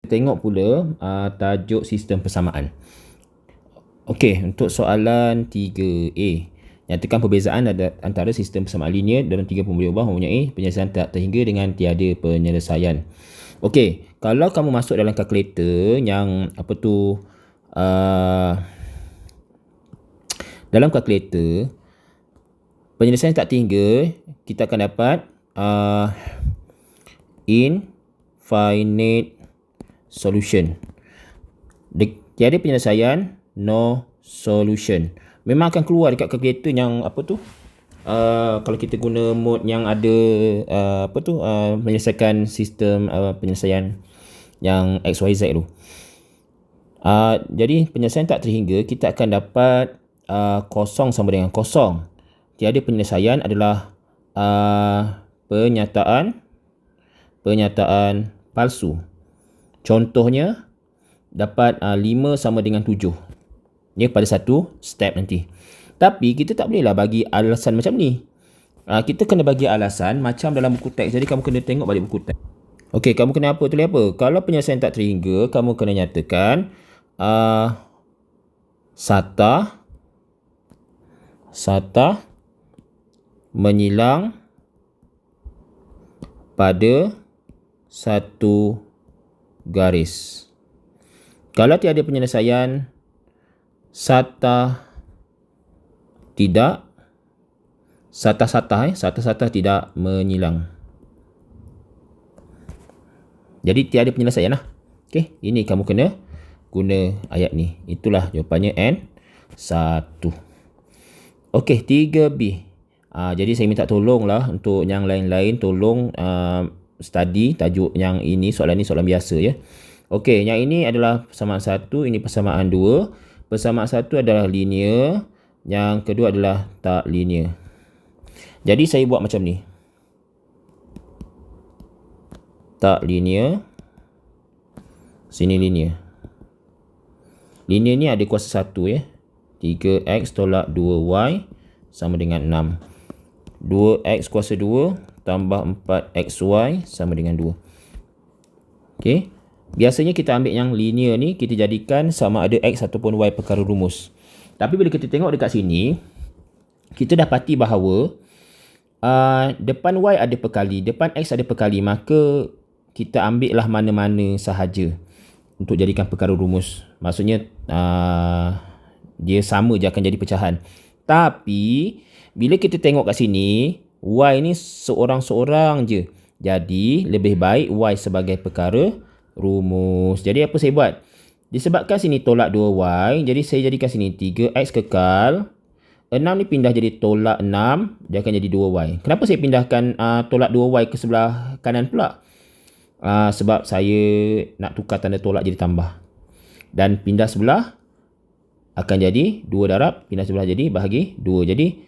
Tengok pula tajuk sistem persamaan. Okey, untuk soalan 3A. Nyatakan perbezaan antara sistem persamaan linear dalam 3 pemberi ubah mempunyai penyelesaian tak terhingga dengan tiada penyelesaian. Okey, kalau kamu masuk dalam kalkulator yang dalam kalkulator penyelesaian tak terhingga, kita akan dapat infinite solution. Tiada penyelesaian, no solution. Memang akan keluar dekat kalkulator yang kalau kita guna mode yang ada menyelesaikan sistem penyelesaian yang XYZ tu. Jadi penyelesaian tak terhingga, kita akan dapat kosong sama dengan kosong. Tiada penyelesaian adalah pernyataan palsu. Contohnya dapat 5 sama dengan 7. Dia pada satu step nanti. Tapi kita tak bolehlah bagi alasan macam ni. Kita kena bagi alasan macam dalam buku teks. Jadi kamu kena tengok balik buku teks. Okey, kamu kena tulis apa? Kalau penyelesaian tak terhingga, kamu kena nyatakan SATA menyilang pada satu garis. Kalau tiada penyelesaian, SATA tidak menyilang. Jadi tiada penyelesaian lah. Okey, ini kamu kena guna ayat ni. Itulah jawapannya N1. Okey, 3B. Jadi saya minta tolong lah untuk yang lain-lain, tolong study tajuk yang ini. Soalan ni soalan biasa ya. Okey, yang ini adalah persamaan 1, ini persamaan 2. Persamaan 1 adalah linear, yang kedua adalah tak linear. Jadi saya buat macam ni. Tak linear, sini linear. Linear ni ada kuasa 1 ya. 3x tolak 2y sama dengan 6. 2x kuasa 2 tambah 4xy sama dengan 2. Okey. Biasanya kita ambil yang linear ni, kita jadikan sama ada x ataupun y perkara rumus. Tapi bila kita tengok dekat sini, kita dapati bahawa depan y ada perkali, depan x ada perkali, maka kita ambil lah mana-mana sahaja untuk jadikan perkara rumus. Maksudnya dia sama je akan jadi pecahan. Tapi bila kita tengok kat sini, y ni seorang-seorang je. Jadi lebih baik y sebagai perkara rumus. Jadi apa saya buat? Disebabkan sini tolak 2y, jadi saya jadikan sini 3x kekal. 6 ni pindah jadi tolak 6, dia akan jadi 2y. Kenapa saya pindahkan tolak 2y ke sebelah kanan pula? Sebab saya nak tukar tanda tolak jadi tambah. Dan pindah sebelah akan jadi 2 darab, pindah sebelah jadi bahagi 2. Jadi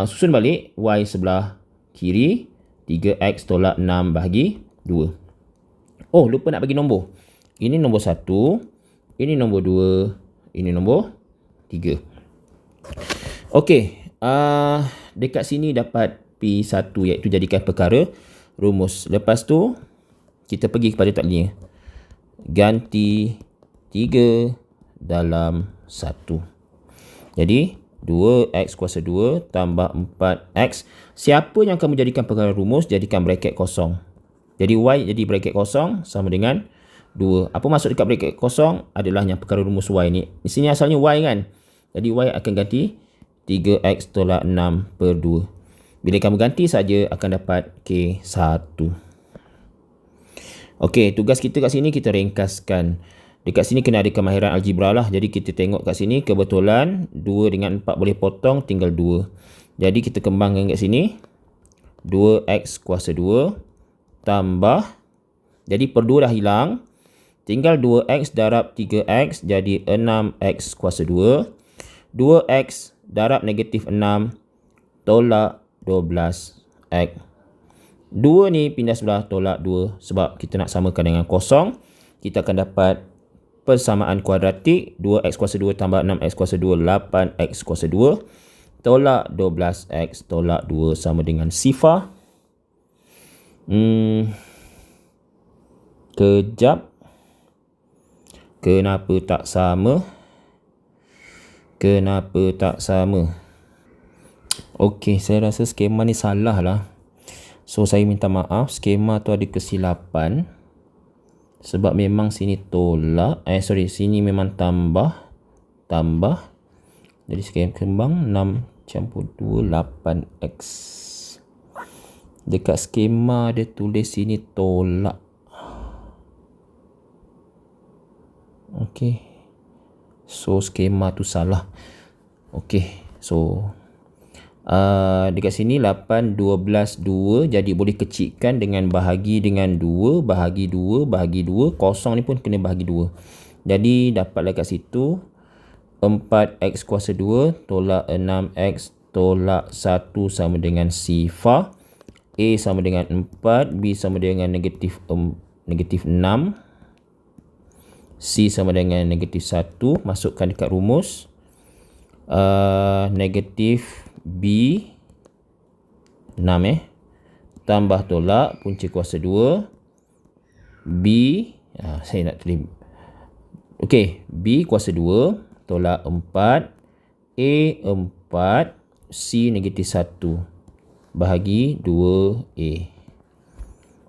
susun balik y sebelah kiri, 3x tolak 6 bahagi 2. Oh, lupa nak bagi nombor. Ini nombor 1, ini nombor 2, ini nombor 3. Okey, dekat sini dapat P1 iaitu jadikan perkara rumus. Lepas tu kita pergi kepada tak linear. Ganti 3 dalam 1. Jadi 2x kuasa 2 tambah 4x. Siapa yang kamu jadikan perkara rumus, jadikan braket kosong. Jadi y jadi braket kosong sama dengan 2. Apa maksud dekat braket kosong? Adalah yang perkara rumus y ni. Di sini asalnya y kan. Jadi y akan ganti 3x tolak 6 per 2. Bila kamu ganti saja akan dapat K1. Okey, tugas kita kat sini kita ringkaskan. Dekat sini kena ada kemahiran algebra lah. Jadi kita tengok kat sini, kebetulan 2 dengan 4 boleh potong, tinggal 2. Jadi kita kembangkan kat sini. 2x kuasa 2 tambah, jadi per 2 dah hilang, tinggal 2x darab 3x, jadi 6x kuasa 2. 2x darab negatif 6 tolak 12x. 2 ni pindah sebelah, tolak 2. Sebab kita nak samakan dengan kosong, kita akan dapat persamaan kuadratik. 2x kuasa 2 tambah 6x kuasa 2, 8x kuasa 2 tolak 12x tolak 2 sama dengan sifar. Kejap. Kenapa tak sama? Kenapa tak sama? Okey, saya rasa skema ni salah lah. So, saya minta maaf. Skema tu ada kesilapan. Sebab memang sini tolak. Sini memang tambah. Jadi, skema kembang 6 campur 2, 8x. Dekat skema dia tulis sini tolak. Okey. So, skema tu salah. Okey. So, dekat sini 8, 12, 2. Jadi, boleh kecilkan dengan bahagi dengan 2. Bahagi 2, bahagi 2. Kosong ni pun kena bahagi 2. Jadi, dapatlah kat situ 4x kuasa 2 tolak 6x tolak 1 sama dengan sifar. A sama dengan 4. B sama dengan negatif 6. C sama dengan negatif 1. Masukkan dekat rumus. Negatif B 6 tambah tolak punca kuasa 2. B saya nak tulis. Okey, B kuasa 2 tolak 4. A 4. C negatif 1 bahagi 2A.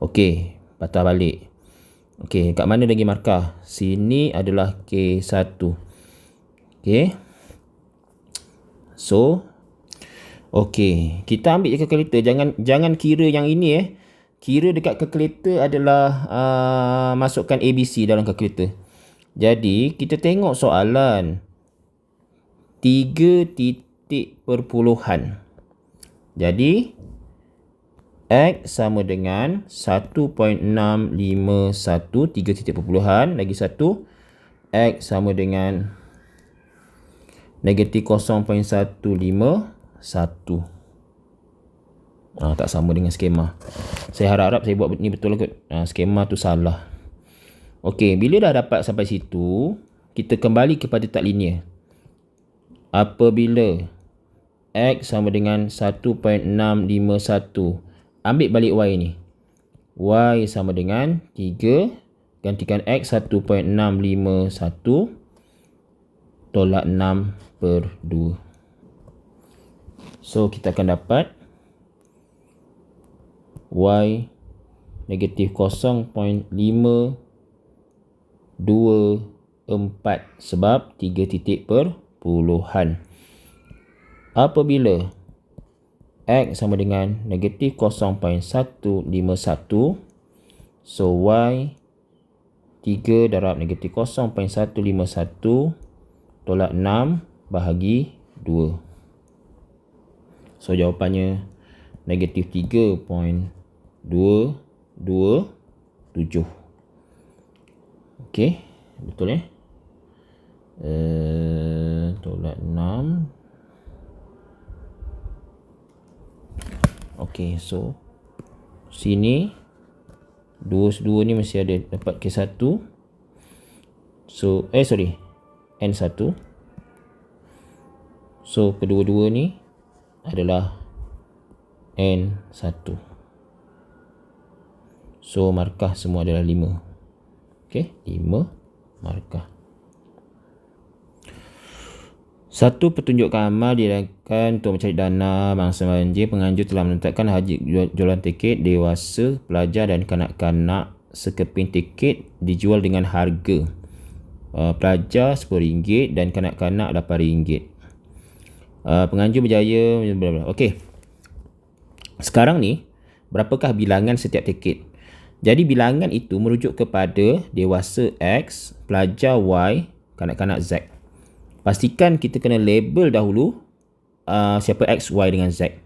Okey, patah balik. Okey, kat mana lagi markah? Sini adalah K1. Okey. So, okey, kita ambil je kalkulator. Jangan kira yang ini Kira dekat kalkulator adalah masukkan ABC dalam kalkulator. Jadi, kita tengok soalan 3 titik perpuluhan. Jadi, X sama dengan 1.651 3 titik perpuluhan. Lagi satu, X sama dengan negatif 0.151. Tak sama dengan skema. Saya harap-harap saya buat ni betul lah kot. Skema tu salah. Okey, bila dah dapat sampai situ, kita kembali kepada tak linear. Apabila X sama dengan 1.651, ambil balik Y ni. Y sama dengan 3. Gantikan X 1.651 tolak 6/2. So, kita akan dapat Y negatif 0.524 sebab 3 titik perpuluhan. Apabila X sama dengan negatif 0.151, so Y 3 darab negatif 0.151 tolak 6 bahagi 2. So, jawapannya negatif 3.227. Okey, betul tolak 6. Okey, so sini 2 ni mesti ada dapat K1. So, N1. So, kedua-dua ni adalah N1. So, markah semua adalah 5. Okey, 5 markah. Satu petunjuk amal dilakukan untuk mencari dana bangsa banjir. Penganjur telah menetapkan haji jualan tiket dewasa, pelajar dan kanak-kanak. Sekeping tiket dijual dengan harga pelajar RM10 dan kanak-kanak RM8. Penganjur berjaya. Okey. Sekarang ni, berapakah bilangan setiap tiket? Jadi, bilangan itu merujuk kepada dewasa X, pelajar Y, kanak-kanak Z. Pastikan kita kena label dahulu siapa X, Y dengan Z.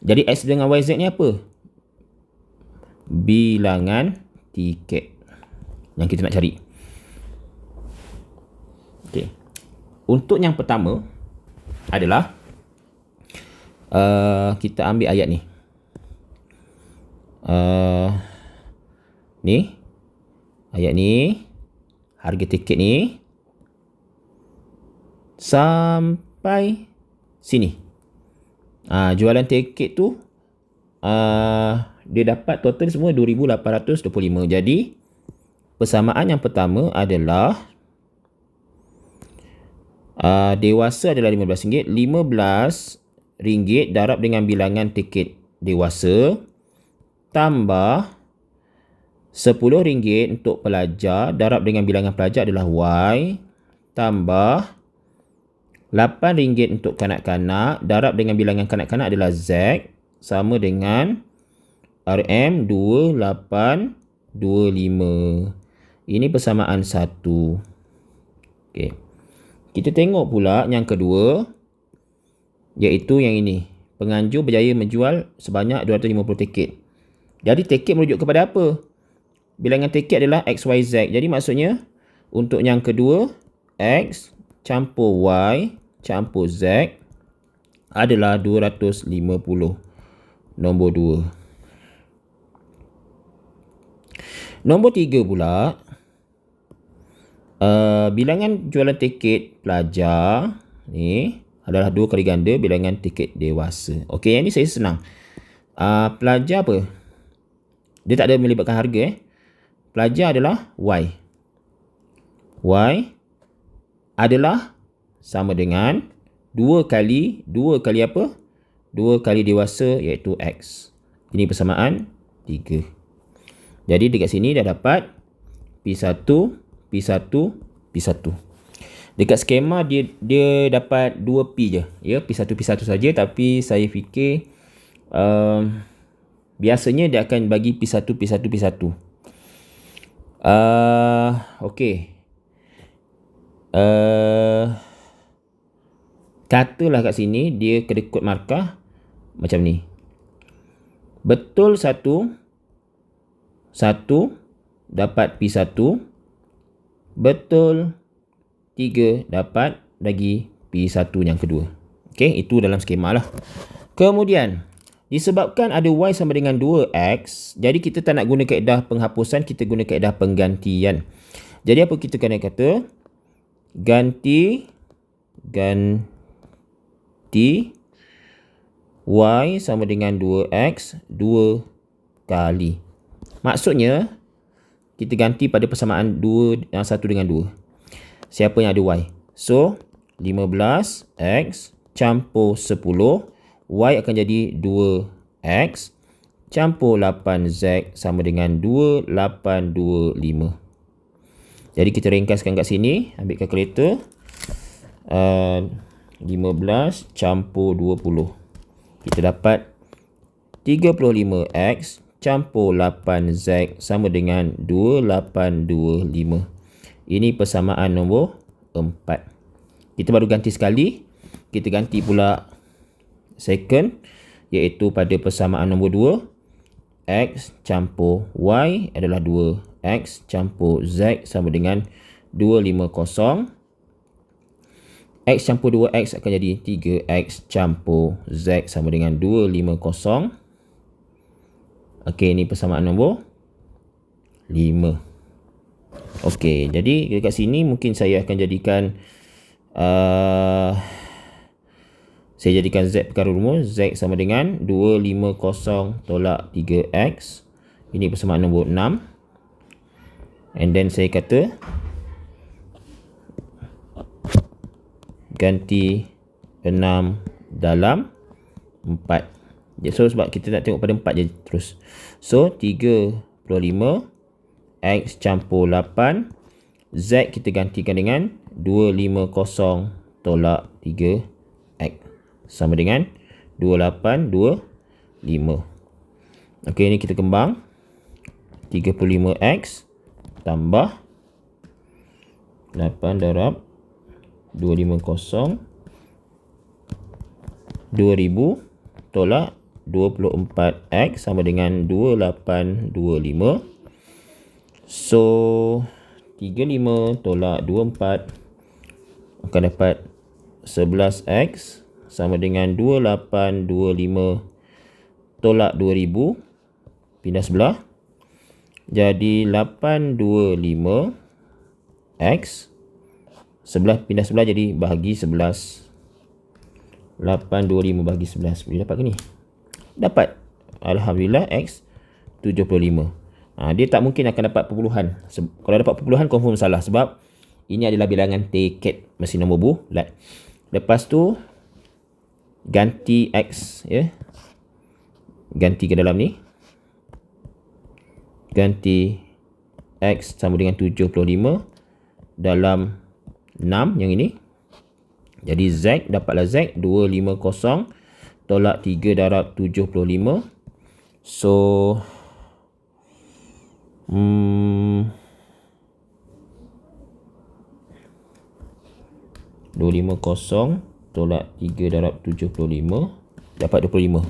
Jadi, X dengan Y, Z ni apa? Bilangan tiket yang kita nak cari. Okey. Untuk yang pertama adalah kita ambil ayat ni. Ni ayat ni, harga tiket ni sampai sini. Jualan tiket tu dia dapat total semua 2,825. Jadi persamaan yang pertama adalah Dewasa adalah RM15. RM15 darab dengan bilangan tiket dewasa tambah RM10 untuk pelajar darab dengan bilangan pelajar adalah Y tambah RM8 untuk kanak-kanak darab dengan bilangan kanak-kanak adalah Z sama dengan RM2825. Ini persamaan 1. Okey. Kita tengok pula yang kedua, iaitu yang ini. Penganjur berjaya menjual sebanyak 250 tiket. Jadi tiket merujuk kepada apa? Bilangan tiket adalah XYZ. Jadi maksudnya untuk yang kedua, X campur Y campur Z adalah 250. Nombor 2. Nombor 3 pula, bilangan jualan tiket pelajar ni adalah 2 kali ganda bilangan tiket dewasa. Okey, yang ni saya senang. Pelajar apa? Dia tak ada melibatkan harga. Pelajar adalah Y. Y adalah sama dengan 2 kali apa? 2 kali dewasa iaitu X. Ini persamaan 3. Jadi dekat sini dah dapat P1, P1, P1. Dekat skema dia dapat 2P je. Ya, P1, P1 saja, tapi saya fikir biasanya dia akan bagi P1, P1, P1. Okey. Katalah kat sini dia kedekut markah macam ni. Betul 1 dapat P1. Betul 3 dapat lagi P1 yang kedua. Okey, itu dalam skema lah. Kemudian, disebabkan ada Y sama dengan 2X, jadi kita tak nak guna kaedah penghapusan, kita guna kaedah penggantian. Jadi apa kita kena kata? Ganti Y sama dengan 2X 2 kali. Maksudnya, kita ganti pada persamaan 1 dengan 2. Siapa yang ada Y? So, 15X campur 10. Y akan jadi 2X campur 8Z sama dengan 2825. Jadi kita ringkaskan kat sini. Ambil kalkulator. 15 campur 20. Kita dapat 35X campur 8Z sama dengan 2825. Ini persamaan nombor 4. Kita baru ganti sekali. Kita ganti pula second, iaitu pada persamaan nombor 2. X campur Y adalah 2X campur Z sama dengan 250. X campur 2X akan jadi 3X campur Z sama dengan 250. Okey, ini persamaan nombor 5. Okey, jadi dekat sini mungkin saya akan jadikan Z perkara rumus. Z sama dengan 250 tolak 3X. Ini persamaan nombor 6. And then saya kata ganti 6 dalam 4. So sebab kita nak tengok pada 4 je terus. So 35 X campur 8. Z kita gantikan dengan 250 tolak 3X sama dengan 2825. Okey, ini kita kembang. 35X tambah 8 darab 250 2000 tolak 24X sama dengan 2825. So 35 tolak 24 akan dapat 11X sama dengan 2825 tolak 2000. Pindah sebelah. Jadi 825X. Sebelah pindah sebelah jadi bahagi 11. 825 bahagi 11. Boleh dapat ke ni? Dapat. Alhamdulillah X 75. Dia tak mungkin akan dapat perpuluhan. Kalau dapat perpuluhan confirm salah. Sebab Ini adalah bilangan tiket mesin nombor bulat. Lepas tu ganti X, ya. Ganti ke dalam ni. Ganti X sama dengan 75 dalam 6 yang ini. Jadi Z, dapatlah Z 250 tolak 3 darab 75. So 250 tolak 3 darab 75 dapat 25.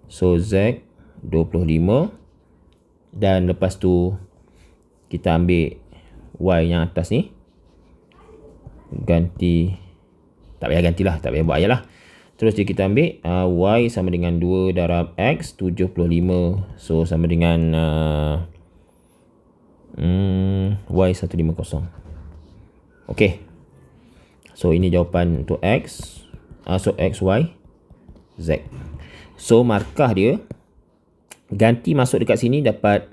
So Z 25, dan lepas tu kita ambil Y yang atas ni, ganti, tak payah gantilah, tak payah buat ayat lah. Terus kita ambil Y sama dengan 2 darab X 75. So sama dengan Y 150. Okay. So ini jawapan untuk X. So X, Y, Z. So markah dia ganti masuk dekat sini dapat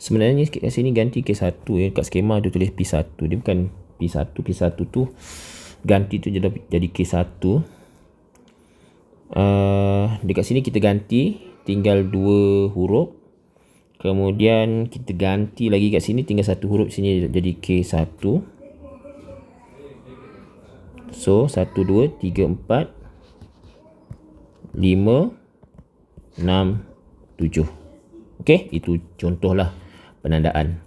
sebenarnya kat sini ganti K1 ya. Kat skema dia tulis P1. Dia bukan P1. P1 tu ganti tu jadi K1. Dekat sini kita ganti tinggal 2 huruf. Kemudian kita ganti lagi kat sini tinggal 1 huruf, sini jadi K1. So 1, 2, 3, 4, 5, 6, 7. Okey, itu contohlah penandaan.